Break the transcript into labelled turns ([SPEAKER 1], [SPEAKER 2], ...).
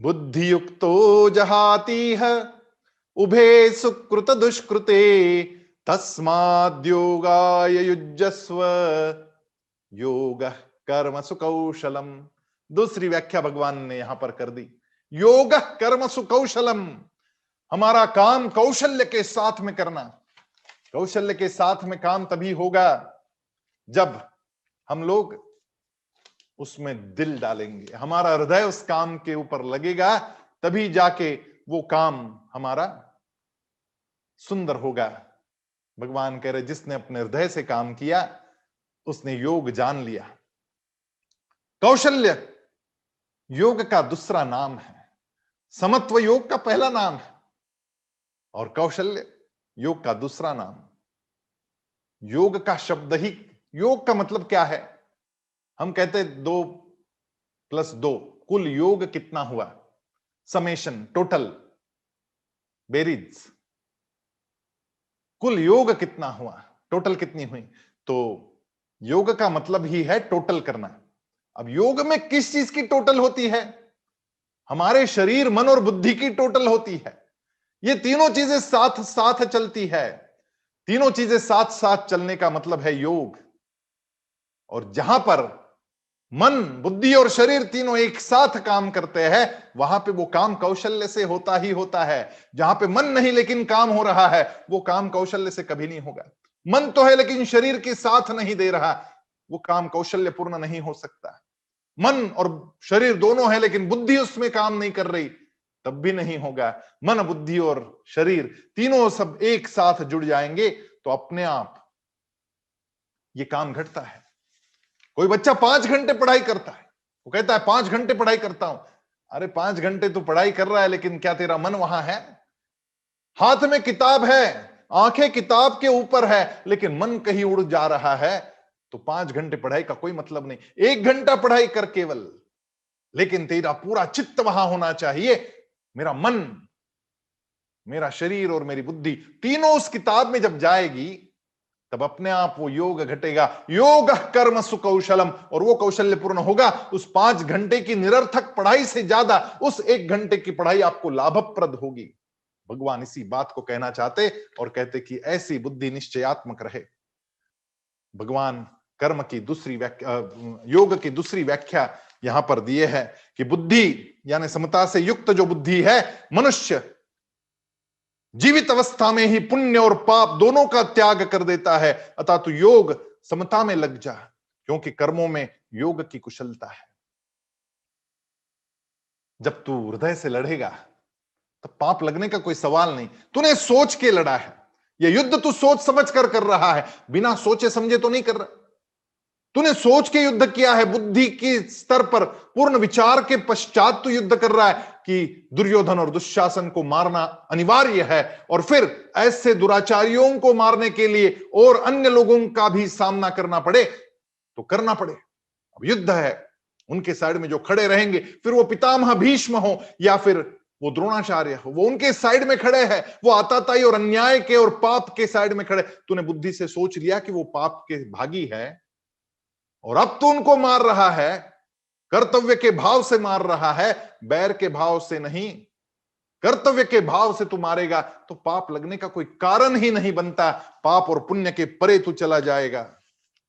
[SPEAKER 1] बुद्धियुक्तो जहातीह उभे सुकृत दुष्कृते तस्माद्योगाय युज्यस्व योग कर्म सुकौशलम। दूसरी व्याख्या भगवान ने यहां पर कर दी। योग कर्म सुकौशलम, हमारा काम कौशल्य के साथ में करना। कौशल्य के साथ में काम तभी होगा जब हम लोग उसमें दिल डालेंगे, हमारा हृदय उस काम के ऊपर लगेगा, तभी जाके वो काम हमारा सुंदर होगा। भगवान कह रहे जिसने अपने हृदय से काम किया उसने योग जान लिया। कौशल्य योग का दूसरा नाम है, समत्व योग का पहला नाम है और कौशल्य योग का दूसरा नाम। योग का शब्द ही, योग का मतलब क्या है? हम कहते 2+2 कुल योग कितना हुआ, समेशन, टोटल, बेरीज, कुल योग कितना हुआ, टोटल कितनी हुई। तो योग का मतलब ही है टोटल करना। अब योग में किस चीज की टोटल होती है? हमारे शरीर, मन और बुद्धि की टोटल होती है। ये तीनों चीजें साथ साथ चलती है। तीनों चीजें साथ साथ चलने का मतलब है योग। और जहां पर मन, बुद्धि और शरीर तीनों एक साथ काम करते हैं, वहां पे वो काम कौशल्य से होता ही होता है। जहां पे मन नहीं लेकिन काम हो रहा है, वो काम कौशल्य से कभी नहीं होगा। मन तो है लेकिन शरीर के साथ नहीं दे रहा, वो काम कौशल्य पूर्ण नहीं हो सकता। मन और शरीर दोनों है लेकिन बुद्धि उसमें काम नहीं कर रही, तब भी नहीं होगा। मन, बुद्धि और शरीर तीनों सब एक साथ जुड़ जाएंगे तो अपने आप ये काम घटता है। कोई बच्चा 5 घंटे पढ़ाई करता है, वो कहता है 5 घंटे पढ़ाई करता हूं। अरे 5 घंटे तो पढ़ाई कर रहा है लेकिन क्या तेरा मन वहां है? हाथ में किताब है, आंखें किताब के ऊपर है, लेकिन मन कहीं उड़ जा रहा है, तो 5 घंटे पढ़ाई का कोई मतलब नहीं। 1 घंटा पढ़ाई कर केवल, लेकिन तेरा पूरा चित्त वहां होना चाहिए। मेरा मन, मेरा शरीर और मेरी बुद्धि तीनों उस किताब में जब जाएगी तब अपने आप वो योग घटेगा। योग कर्म सुकौशलम, और वो कौशल्य पूर्ण होगा। उस 5 घंटे की निरर्थक पढ़ाई से ज्यादा उस 1 घंटे की पढ़ाई आपको लाभप्रद होगी। भगवान इसी बात को कहना चाहते और कहते कि ऐसी बुद्धि निश्चयात्मक रहे। भगवान कर्म की दूसरी व्याख्या, योग की दूसरी व्याख्या यहां पर दिए है कि बुद्धि यानी समता से युक्त जो बुद्धि है, मनुष्य जीवित अवस्था में ही पुण्य और पाप दोनों का त्याग कर देता है। अतः तू योग समता में लग जा, क्योंकि कर्मों में योग की कुशलता है। जब तू हृदय से लड़ेगा तो पाप लगने का कोई सवाल नहीं। तूने सोच के लड़ा है, यह युद्ध तू सोच समझ कर रहा है, बिना सोचे समझे तो नहीं कर रहा। तूने सोच के युद्ध किया है, बुद्धि के स्तर पर पूर्ण विचार के पश्चात तू युद्ध कर रहा है कि दुर्योधन और दुशासन को मारना अनिवार्य है, और फिर ऐसे दुराचारियों को मारने के लिए और अन्य लोगों का भी सामना करना पड़े तो करना पड़े। अब युद्ध है, उनके साइड में जो खड़े रहेंगे, फिर वो पितामह भीष्म हो या फिर वो द्रोणाचार्य हो, वो उनके साइड में खड़े हैं। वो आताताई और अन्याय के और पाप के साइड में खड़े। तूने बुद्धि से सोच लिया कि वो पाप के भागी है और अब तू उनको मार रहा है, कर्तव्य के भाव से मार रहा है, बैर के भाव से नहीं। कर्तव्य के भाव से तू मारेगा तो पाप लगने का कोई कारण ही नहीं बनता। पाप और पुण्य के परे तू चला जाएगा।